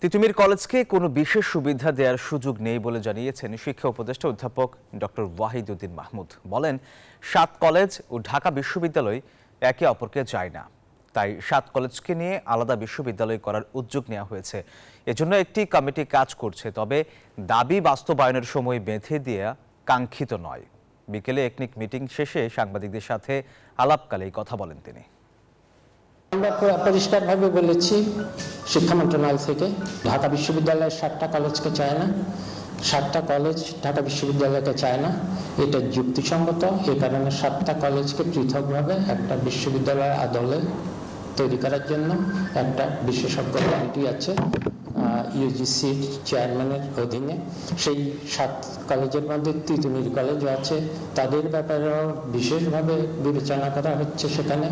তিতুমির কলেজকে কোনো বিশেষ সুবিধা দেওয়ার সুযোগ নেই বলে জানিয়েছেন শিক্ষা উপদেষ্টা অধ্যাপক ডক্টর ওয়াহিদউদ্দিন মাহমুদ। বলেন, ৭ কলেজ ও ঢাকা বিশ্ববিদ্যালয় একে অপরকে যায় না, তাই ৭ কলেজকে নিয়ে আলাদা বিশ্ববিদ্যালয় করার উদ্যোগ নেওয়া হয়েছে। এজন্য একটি কমিটি কাজ করছে, তবে দাবি বাস্তবায়নের সময় বেঁধে দেওয়া কাঙ্ক্ষিত নয়। বিকেলে একনিক মিটিং শেষে সাংবাদিকদের সাথে আলাপকালে এই কথা বলেন তিনি। আমরা পরিষ্কারভাবে বলেছি শিক্ষা মন্ত্রণালয় থেকে ঢাকা বিশ্ববিদ্যালয়ের ৭টা কলেজকে চায় না, ৭টা কলেজ ঢাকা বিশ্ববিদ্যালয়কে চায় না। এটা যুক্তিসঙ্গত। এই কারণে ৭টা কলেজকে পৃথকভাবে একটা বিশ্ববিদ্যালয় আদলে তৈরি করার জন্য একটা বিশেষজ্ঞ কমিটি আছে ইউজিসির চেয়ারম্যানের অধীনে। সেই ৭ কলেজের মধ্যে তিতুমির কলেজও আছে, তাদের ব্যাপারেও বিশেষভাবে বিবেচনা করা হচ্ছে সেখানে।